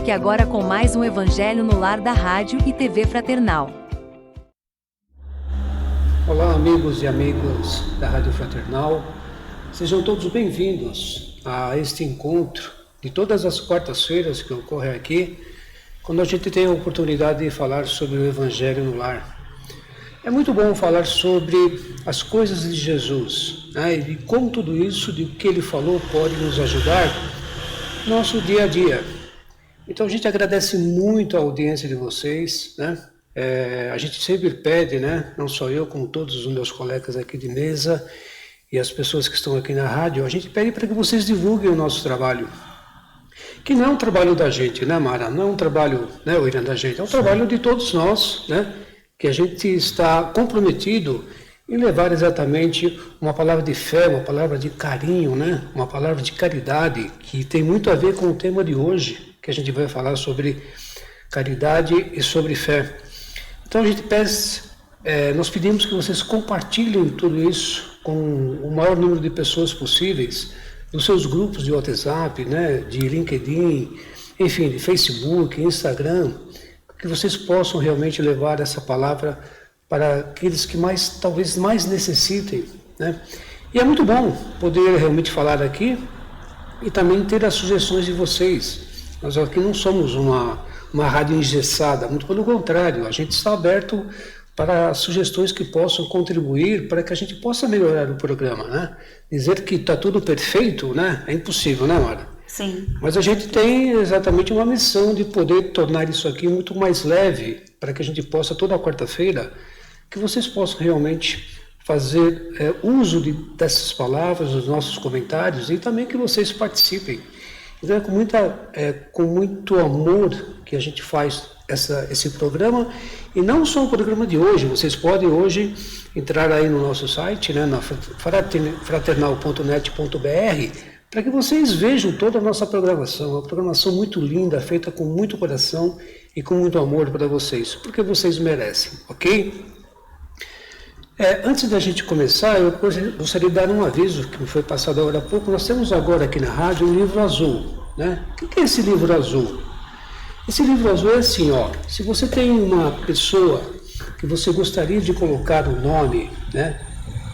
Fique agora com mais um Evangelho no Lar da Rádio e TV Fraternal. Olá, amigos e amigas da Rádio Fraternal. Sejam todos bem-vindos a este encontro de todas as quartas-feiras que ocorre aqui, quando a gente tem a oportunidade de falar sobre o Evangelho no Lar. É muito bom falar sobre as coisas de Jesus, né? E como tudo isso, de que ele falou, pode nos ajudar no nosso dia a dia. Então a gente agradece muito a audiência de vocês, né? A gente sempre pede, né? Não só eu, como todos os meus colegas aqui de mesa e as pessoas que estão aqui na rádio, a gente pede para que vocês divulguem o nosso trabalho. Que não é um trabalho da gente, né, Mara? Não é um trabalho, né, William, da gente, é um trabalho de todos nós, né? Que a gente está comprometido em levar exatamente uma palavra de fé, uma palavra de carinho, né? Uma palavra de caridade, que tem muito a ver com o tema de hoje, que a gente vai falar sobre caridade e sobre fé. Então a gente nós pedimos que vocês compartilhem tudo isso com o maior número de pessoas possíveis, nos seus grupos de WhatsApp, né? De LinkedIn, enfim, de Facebook, Instagram, que vocês possam realmente levar essa palavra para aqueles que talvez mais necessitem, né? E é muito bom poder realmente falar aqui e também ter as sugestões de vocês. Nós aqui não somos uma rádio engessada, muito pelo contrário, a gente está aberto para sugestões que possam contribuir para que a gente possa melhorar o programa, né? Dizer que está tudo perfeito, né? É impossível, né, Mara? Sim. Mas a gente tem exatamente uma missão de poder tornar isso aqui muito mais leve, para que a gente possa, toda quarta-feira, que vocês possam realmente fazer uso dessas palavras, dos nossos comentários, e também que vocês participem. Então é com muito amor que a gente faz esse programa, e não só o programa de hoje. Vocês podem hoje entrar aí no nosso site, né, na fraternal.net.br, para que vocês vejam toda a nossa programação, uma programação muito linda, feita com muito coração e com muito amor para vocês, porque vocês merecem, ok? Antes da gente começar, eu gostaria de dar um aviso que me foi passado agora há pouco. Nós temos agora aqui na rádio um livro azul, né? O que é esse livro azul? Esse livro azul é assim, ó, se você tem uma pessoa que você gostaria de colocar o nome, né,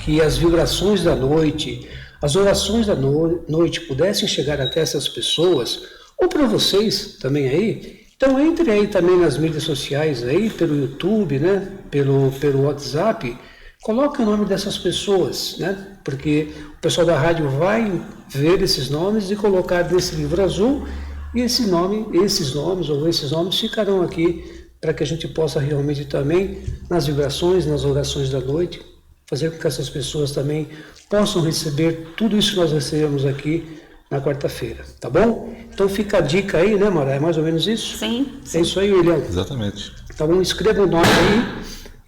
que as vibrações da noite, as orações da noite pudessem chegar até essas pessoas, ou para vocês também aí, então entre aí também nas mídias sociais, aí, pelo YouTube, né, pelo WhatsApp, coloque o nome dessas pessoas, né, porque o pessoal da rádio vai ver esses nomes e colocar nesse livro azul, e esses nomes ficarão aqui para que a gente possa realmente também, nas vibrações, nas orações da noite, fazer com que essas pessoas também possam receber tudo isso que nós recebemos aqui na quarta-feira, tá bom? Então fica a dica aí, né, Mara? É mais ou menos isso? Sim. É isso aí, William? Exatamente. Tá bom? Escreva o nome aí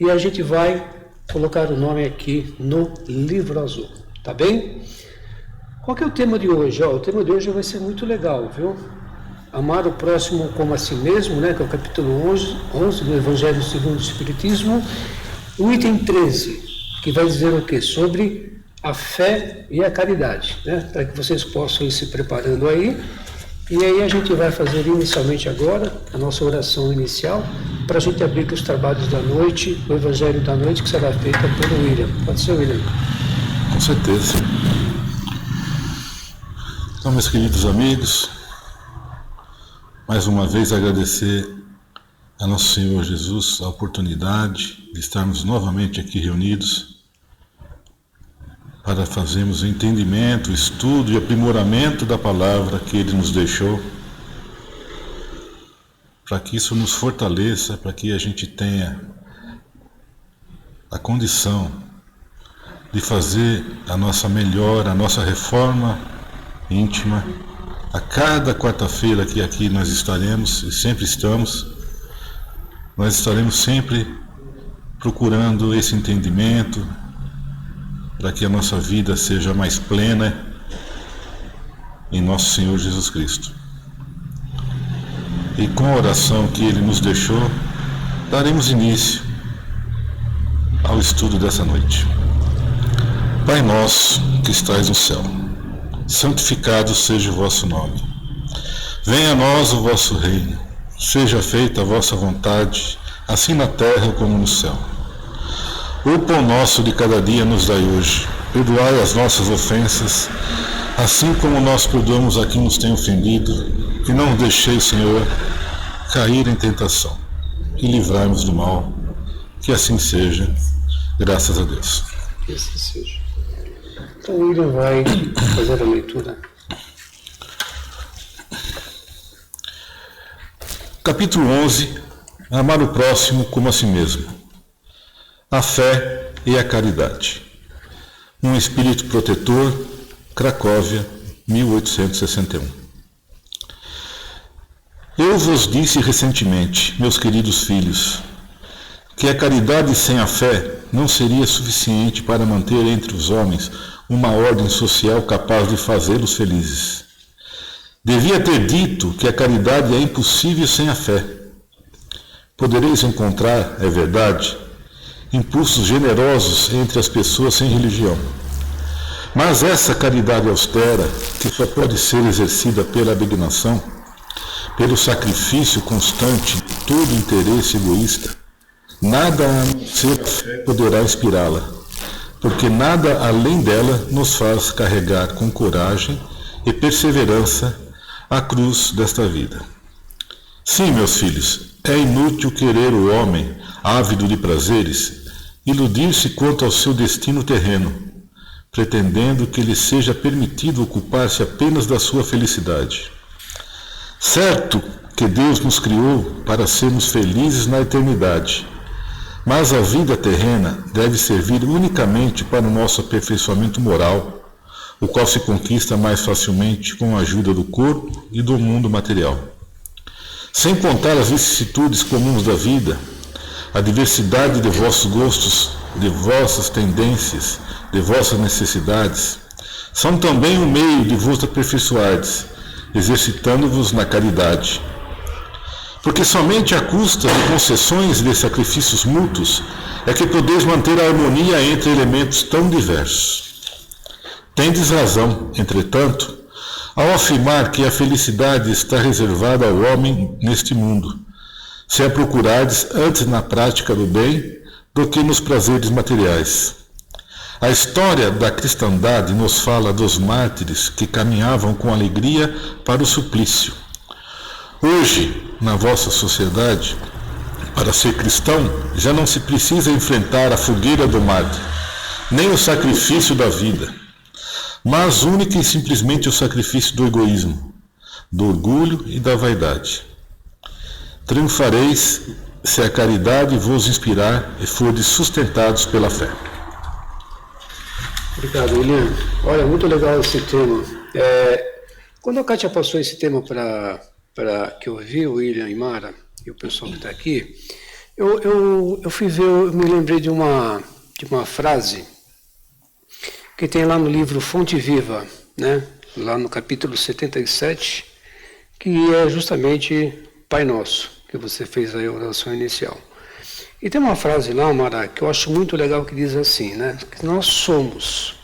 e a gente vai colocar o nome aqui no livro azul, tá bem? Qual que é o tema de hoje? O tema de hoje vai ser muito legal, viu? Amar o próximo como a si mesmo, né? Que é o capítulo 11 do Evangelho segundo o Espiritismo, o item 13, que vai dizer o quê? Sobre a fé e a caridade, né? Para que vocês possam ir se preparando aí. E aí a gente vai fazer inicialmente agora a nossa oração inicial, para a gente abrir os trabalhos da noite, o Evangelho da noite, que será feita pelo William. Pode ser, William? Com certeza. Então, meus queridos amigos, mais uma vez agradecer a Nosso Senhor Jesus a oportunidade de estarmos novamente aqui reunidos para fazermos o entendimento, o estudo e aprimoramento da palavra que Ele nos deixou, para que isso nos fortaleça, para que a gente tenha a condição de fazer a nossa melhora, a nossa reforma íntima. A cada quarta-feira que aqui nós estaremos, e sempre estamos, nós estaremos sempre procurando esse entendimento, para que a nossa vida seja mais plena em nosso Senhor Jesus Cristo. E com a oração que Ele nos deixou, daremos início ao estudo dessa noite. Pai nosso que estais no céu, santificado seja o vosso nome. Venha a nós o vosso reino. Seja feita a vossa vontade, assim na terra como no céu. O pão nosso de cada dia nos dai hoje. Perdoai as nossas ofensas, assim como nós perdoamos a quem nos tem ofendido. E não nos deixeis, Senhor, cair em tentação. E livrai-nos do mal. Que assim seja. Graças a Deus. Que assim seja. Então o William vai fazer a leitura. Capítulo 11. Amar o próximo como a si mesmo. A fé e a caridade. Um espírito protetor, Cracóvia, 1861. Eu vos disse recentemente, meus queridos filhos, que a caridade sem a fé não seria suficiente para manter entre os homens uma ordem social capaz de fazê-los felizes. Devia ter dito que a caridade é impossível sem a fé. Podereis encontrar, é verdade, impulsos generosos entre as pessoas sem religião. Mas essa caridade austera, que só pode ser exercida pela abnegação, pelo sacrifício constante de todo interesse egoísta, nada a não ser a fé poderá inspirá-la, porque nada além dela nos faz carregar com coragem e perseverança a cruz desta vida. Sim, meus filhos, é inútil querer o homem, ávido de prazeres, iludir-se quanto ao seu destino terreno, pretendendo que lhe seja permitido ocupar-se apenas da sua felicidade. Certo que Deus nos criou para sermos felizes na eternidade, mas a vida terrena deve servir unicamente para o nosso aperfeiçoamento moral, o qual se conquista mais facilmente com a ajuda do corpo e do mundo material. Sem contar as vicissitudes comuns da vida, a diversidade de vossos gostos, de vossas tendências, de vossas necessidades, são também um meio de vos aperfeiçoardes, exercitando-vos na caridade. Porque somente à custa de concessões e de sacrifícios mútuos é que podeis manter a harmonia entre elementos tão diversos. Tendes razão, entretanto, ao afirmar que a felicidade está reservada ao homem neste mundo, se a procurardes antes na prática do bem do que nos prazeres materiais. A história da cristandade nos fala dos mártires que caminhavam com alegria para o suplício. Hoje, na vossa sociedade, para ser cristão, já não se precisa enfrentar a fogueira do mártir, nem o sacrifício da vida, mas única e simplesmente o sacrifício do egoísmo, do orgulho e da vaidade. Triunfareis se a caridade vos inspirar e fordes sustentados pela fé. Obrigado, William. Olha, muito legal esse tema. Quando a Kátia passou esse tema para que eu vi o William e Mara e o pessoal que está aqui, eu fui ver, eu me lembrei de uma frase que tem lá no livro Fonte Viva, né? Lá no capítulo 77, que é justamente Pai Nosso, que você fez aí a oração inicial. E tem uma frase lá, Mara, que eu acho muito legal, que diz assim, né? Que nós somos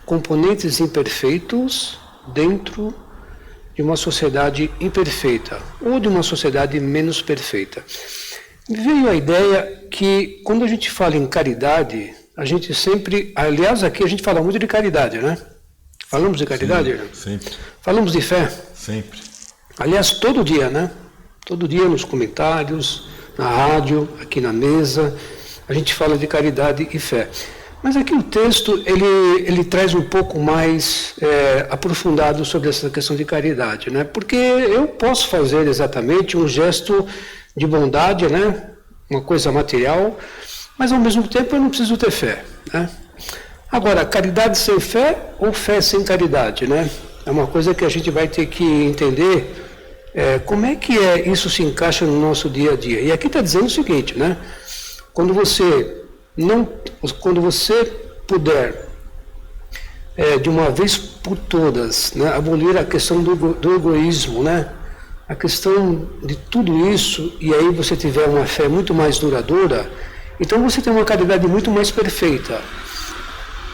componentes imperfeitos dentro de uma sociedade imperfeita, ou de uma sociedade menos perfeita. Me veio a ideia que, quando a gente fala em caridade, a gente sempre, aliás, aqui a gente fala muito de caridade, né? Falamos de caridade? Sim, sempre. Falamos de fé? Sempre. Aliás, todo dia, né? Todo dia nos comentários, na rádio, aqui na mesa, a gente fala de caridade e fé. Mas aqui o texto, ele traz um pouco mais aprofundado sobre essa questão de caridade, né? Porque eu posso fazer exatamente um gesto de bondade, né? Uma coisa material, mas ao mesmo tempo eu não preciso ter fé, né? Agora, caridade sem fé ou fé sem caridade, né? É uma coisa que a gente vai ter que entender como é que isso se encaixa no nosso dia a dia. E aqui está dizendo o seguinte, né? Quando você puder, de uma vez por todas, né, abolir a questão do egoísmo, né? A questão de tudo isso, e aí você tiver uma fé muito mais duradoura, então você tem uma caridade muito mais perfeita.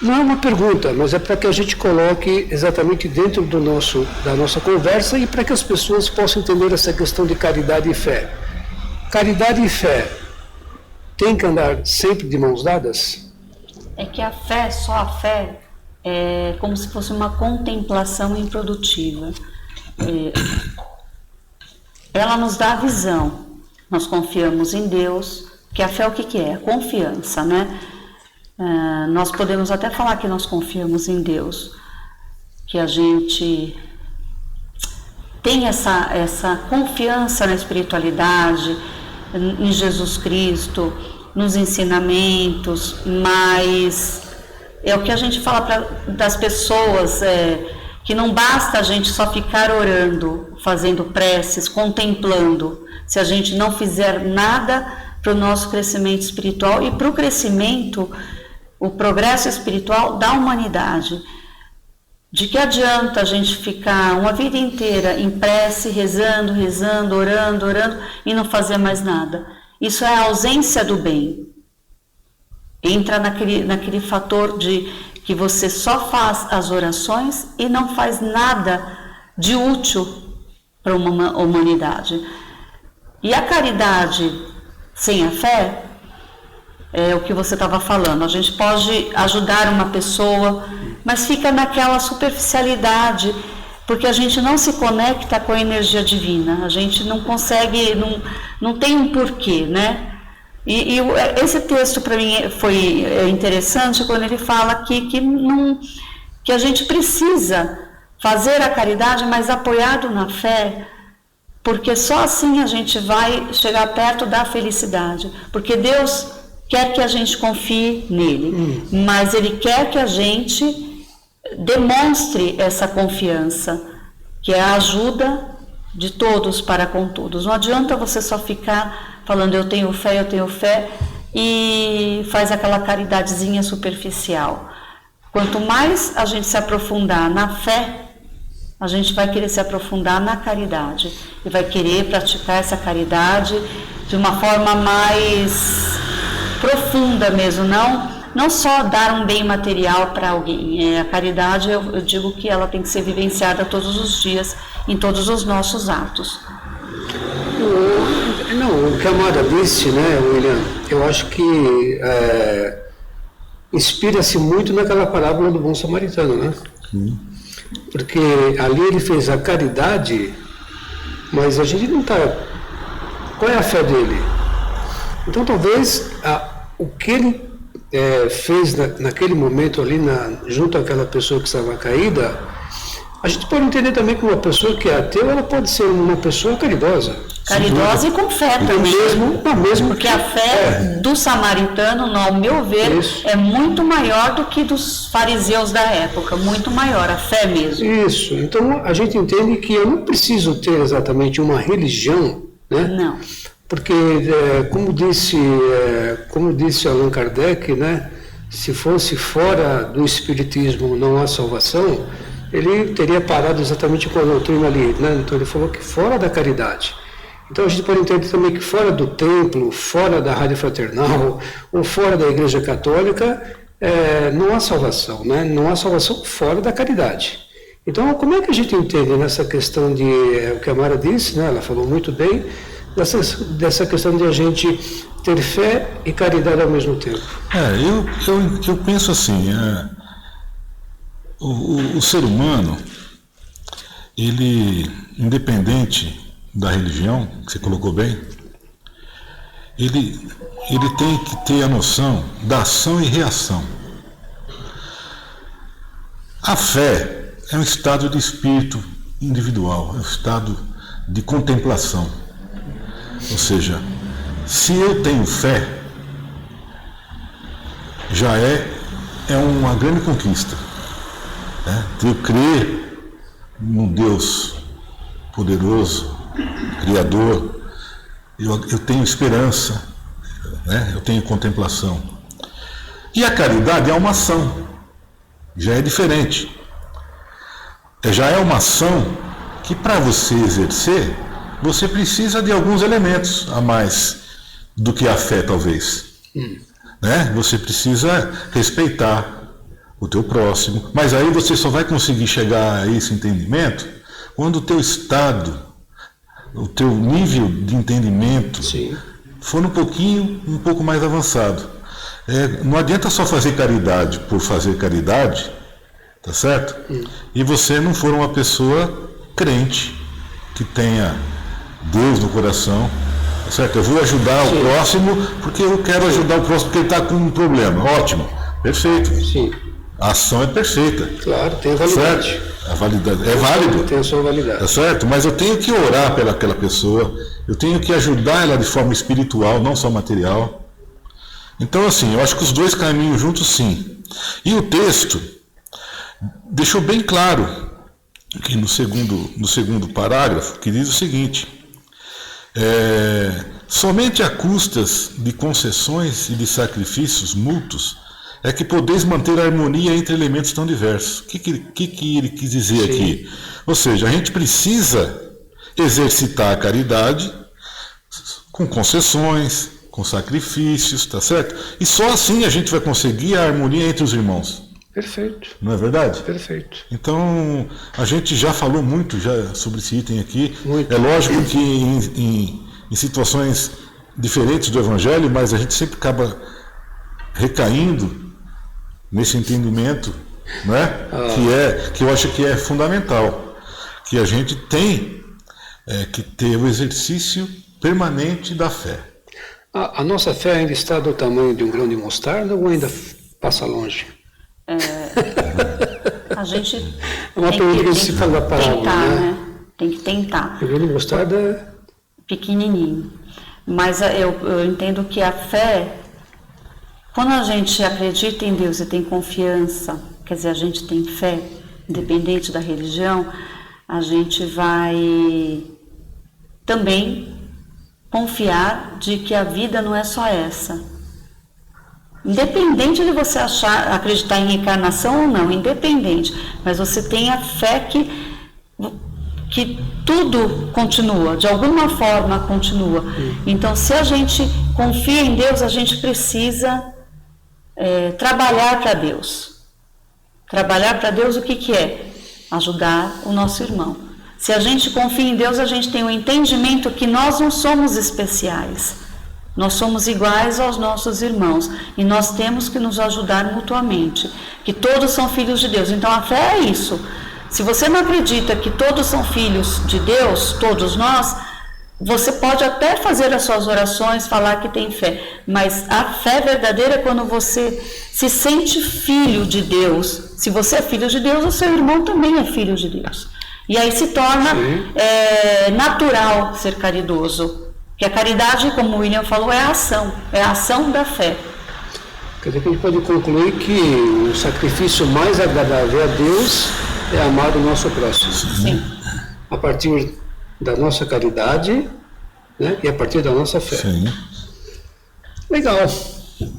Não é uma pergunta, mas é para que a gente coloque exatamente dentro da nossa conversa e para que as pessoas possam entender essa questão de caridade e fé. Caridade e fé tem que andar sempre de mãos dadas? É que a fé, só a fé, é como se fosse uma contemplação improdutiva. Ela nos dá a visão. Nós confiamos em Deus, que a fé o que é? A confiança, né? Nós podemos até falar que nós confiamos em Deus, que a gente tem essa confiança na espiritualidade, em Jesus Cristo, nos ensinamentos, mas é o que a gente fala das pessoas, que não basta a gente só ficar orando, fazendo preces, contemplando, se a gente não fizer nada para o nosso crescimento espiritual e para o crescimento, o progresso espiritual da humanidade. De que adianta a gente ficar uma vida inteira em prece, rezando, orando e não fazer mais nada? Isso é a ausência do bem. Entra naquele fator de que você só faz as orações e não faz nada de útil para uma humanidade. E a caridade sem a fé é o que você estava falando. A gente pode ajudar uma pessoa, mas fica naquela superficialidade, porque a gente não se conecta com a energia divina. A gente não consegue, não tem um porquê, né? E esse texto para mim foi interessante quando ele fala que a gente precisa fazer a caridade, mas apoiado na fé, porque só assim a gente vai chegar perto da felicidade. Porque Deus quer que a gente confie nele, mas Ele quer que a gente demonstre essa confiança, que é a ajuda de todos para com todos. Não adianta você só ficar falando eu tenho fé e faz aquela caridadezinha superficial. Quanto mais a gente se aprofundar na fé, a gente vai querer se aprofundar na caridade e vai querer praticar essa caridade de uma forma mais profunda mesmo, não só dar um bem material para alguém. A caridade, eu digo que ela tem que ser vivenciada todos os dias, em todos os nossos atos. Não, o que a Amara disse, né, William, eu acho que inspira-se muito naquela parábola do bom samaritano, né? Porque ali ele fez a caridade, mas a gente não está... Qual é a fé dele? Então talvez o que ele fez naquele momento ali, junto àquela pessoa que estava caída, a gente pode entender também que uma pessoa que é ateu, ela pode ser uma pessoa caridosa. Caridosa e com fé também. Mesmo porque a fé do samaritano, ao meu ver, é muito maior do que dos fariseus da época, muito maior, a fé mesmo. Isso, então a gente entende que eu não preciso ter exatamente uma religião, né? Não. Porque, como disse Allan Kardec, né, se fosse fora do espiritismo não há salvação, ele teria parado exatamente com a doutrina ali, né? Então ele falou que fora da caridade. Então a gente pode entender também que fora do templo, fora da Rádio Fraternal, ou fora da Igreja Católica, não há salvação, né? Não há salvação fora da caridade. Então como é que a gente entende nessa questão de, o que a Mara disse, né? Ela falou muito bem, dessa questão de a gente ter fé e caridade ao mesmo tempo? Eu penso assim, o ser humano, ele, independente da religião, que você colocou bem, ele tem que ter a noção da ação e reação. A fé é um estado de espírito individual, é um estado de contemplação. Ou seja, se eu tenho fé, já é uma grande conquista. Né? Eu crer num Deus poderoso, Criador, eu tenho esperança, né? Eu tenho contemplação. E a caridade é uma ação, já é diferente. Já é uma ação que, para você exercer, você precisa de alguns elementos a mais do que a fé, talvez. Né? Você precisa respeitar o teu próximo. Mas aí você só vai conseguir chegar a esse entendimento quando o teu estado, o teu nível de entendimento for um pouco mais avançado. Não adianta só fazer caridade por fazer caridade, tá certo? E você não for uma pessoa crente, que tenha Deus no coração, tá certo? Eu vou ajudar o próximo porque eu quero ajudar o próximo porque ele está com um problema. Ótimo, perfeito. Sim. A ação é perfeita. Claro, tem validade. Certo? A validade é válido. Tem a sua validade. Tá certo? Mas eu tenho que orar pelaquela pessoa, eu tenho que ajudar ela de forma espiritual, não só material. Então, assim, eu acho que os dois caminham juntos, sim. E o texto deixou bem claro, que no segundo parágrafo, que diz o seguinte: somente a custas de concessões e de sacrifícios mútuos é que podeis manter a harmonia entre elementos tão diversos. O que ele quis dizer aqui? Ou seja, a gente precisa exercitar a caridade com concessões, com sacrifícios, tá certo? E só assim a gente vai conseguir a harmonia entre os irmãos. Perfeito. Não é verdade? Perfeito. Então, a gente já falou muito já sobre esse item aqui. Muito. É lógico que em situações diferentes do Evangelho, mas a gente sempre acaba recaindo nesse entendimento, né? Que eu acho que é fundamental, que a gente tem que ter o exercício permanente da fé. A nossa fé ainda está do tamanho de um grão de mostarda ou ainda passa longe? A gente É uma pergunta que se fala da parábola, tentar, né? Tem que tentar. O grão de mostarda Pequenininho. Mas eu entendo que a fé, quando a gente acredita em Deus e tem confiança, quer dizer, a gente tem fé, independente da religião, a gente vai também confiar de que a vida não é só essa. Independente de você acreditar em reencarnação ou não, independente, mas você tem a fé que tudo continua, de alguma forma continua. Então, se a gente confia em Deus, a gente precisa trabalhar para Deus. Trabalhar para Deus o que é? Ajudar o nosso irmão. Se a gente confia em Deus, a gente tem o entendimento que nós não somos especiais. Nós somos iguais aos nossos irmãos e nós temos que nos ajudar mutuamente, que todos são filhos de Deus. Então a fé é isso. Se você não acredita que todos são filhos de Deus, todos nós, você pode até fazer as suas orações, falar que tem fé, mas a fé verdadeira é quando você se sente filho de Deus. Se você é filho de Deus, o seu irmão também é filho de Deus. E aí se torna natural ser caridoso. Que a caridade, como o William falou, é a ação da fé. Quer dizer que a gente pode concluir que o sacrifício mais agradável a Deus é amar o nosso próximo. Sim. A partir da nossa caridade, né, e a partir da nossa fé. Sim. Legal.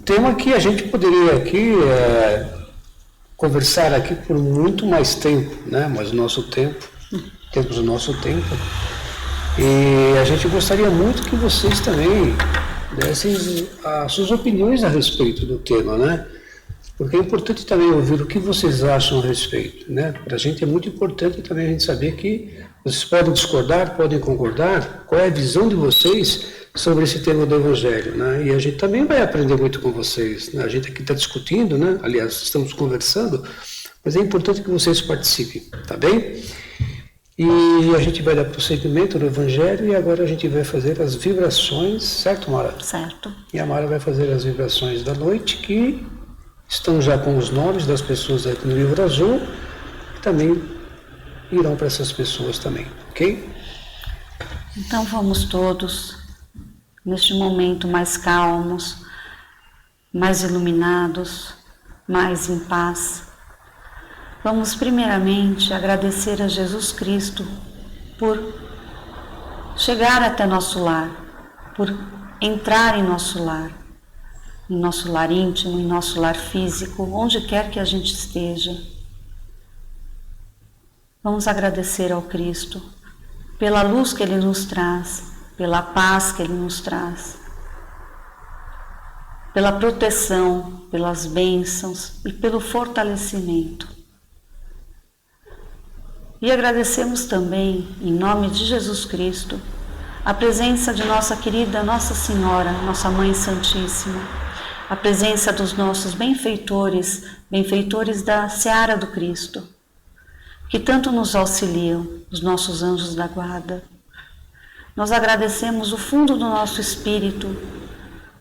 Tema que a gente poderia aqui conversar aqui por muito mais tempo, né? Mas temos o nosso tempo. E a gente gostaria muito que vocês também dessem as suas opiniões a respeito do tema, né? Porque é importante também ouvir o que vocês acham a respeito, né? Para a gente é muito importante também a gente saber que vocês podem discordar, podem concordar, qual é a visão de vocês sobre esse tema do Evangelho, né? E a gente também vai aprender muito com vocês, né? A gente aqui está discutindo, né? Aliás, estamos conversando, mas é importante que vocês participem, tá bem? E a gente vai dar prosseguimento no Evangelho e agora a gente vai fazer as vibrações, certo, Mara? Certo. E a Mara vai fazer as vibrações da noite, que estão já com os nomes das pessoas aqui no livro azul, que também irão para essas pessoas também, ok? Então vamos todos, neste momento, mais calmos, mais iluminados, mais em paz. Vamos primeiramente agradecer a Jesus Cristo por chegar até nosso lar, por entrar em nosso lar íntimo, em nosso lar físico, onde quer que a gente esteja. Vamos agradecer ao Cristo pela luz que Ele nos traz, pela paz que Ele nos traz. pela proteção, pelas bênçãos e pelo fortalecimento. E agradecemos também, em nome de Jesus Cristo, a presença de nossa querida Nossa Senhora, nossa Mãe Santíssima, a presença dos nossos benfeitores, benfeitores da Seara do Cristo, que tanto nos auxiliam, os nossos anjos da guarda. Nós agradecemos do fundo do nosso espírito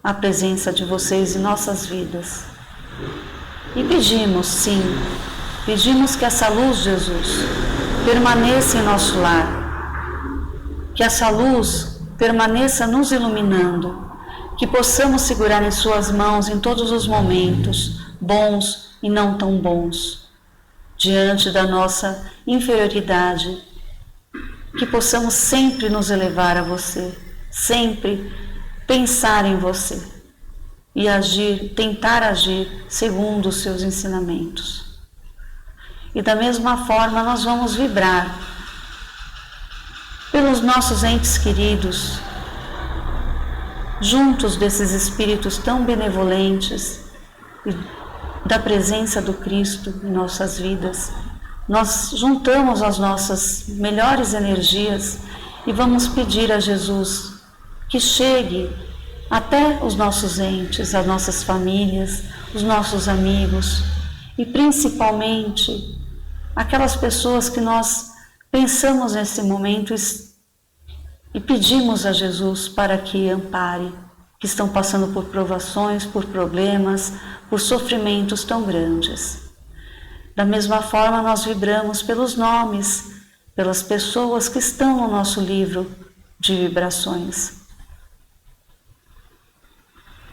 a presença de vocês em nossas vidas. E pedimos, sim, pedimos que essa luz, Jesus, permaneça em nosso lar, que essa luz permaneça nos iluminando, que possamos segurar em suas mãos em todos os momentos, bons e não tão bons, diante da nossa inferioridade, que possamos sempre nos elevar a você, sempre pensar em você e agir, tentar agir segundo os seus ensinamentos. E da mesma forma nós vamos vibrar pelos nossos entes queridos, juntos desses espíritos tão benevolentes e da presença do Cristo em nossas vidas. Nós juntamos as nossas melhores energias e vamos pedir a Jesus que chegue até os nossos entes, as nossas famílias, os nossos amigos e principalmente aquelas pessoas que nós pensamos nesse momento e pedimos a Jesus para que ampare, que estão passando por provações, por problemas, por sofrimentos tão grandes. Da mesma forma, nós vibramos pelos nomes, pelas pessoas que estão no nosso livro de vibrações.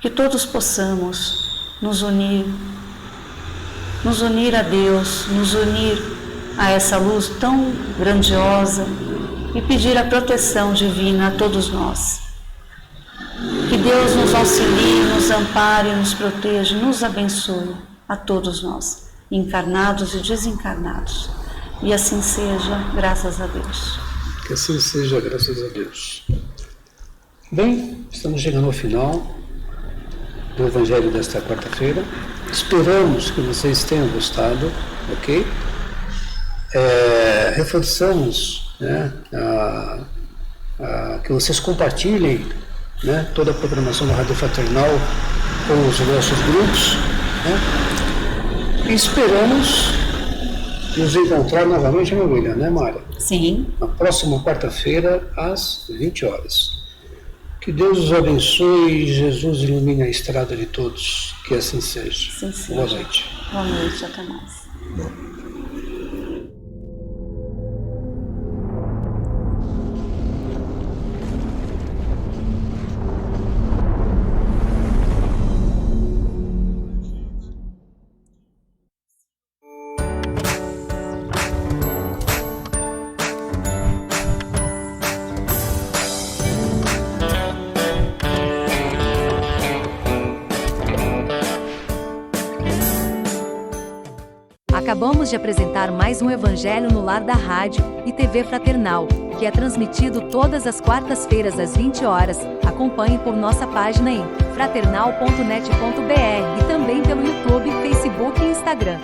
Que todos possamos nos unir a Deus, nos unir a essa luz tão grandiosa e pedir a proteção divina a todos nós. Que Deus nos auxilie, nos ampare, nos proteja, nos abençoe a todos nós, encarnados e desencarnados. E assim seja, graças a Deus. Que assim seja, graças a Deus. Bem, estamos chegando ao final do Evangelho desta quarta-feira. Esperamos que vocês tenham gostado, ok? Reforçamos, né, que vocês compartilhem, né, toda a programação da Rádio Fraternal com os nossos grupos, né? E esperamos nos encontrar novamente na William, né, Mara? Sim. Na próxima quarta-feira, às 20 horas. Que Deus os abençoe e Jesus ilumine a estrada de todos. Que assim seja. Sim, sim. Boa noite. Boa noite, até mais. Acabamos de apresentar mais um Evangelho no Lar da Rádio e TV Fraternal, que é transmitido todas as quartas-feiras às 20 horas. Acompanhe por nossa página em fraternal.net.br e também pelo YouTube, Facebook e Instagram.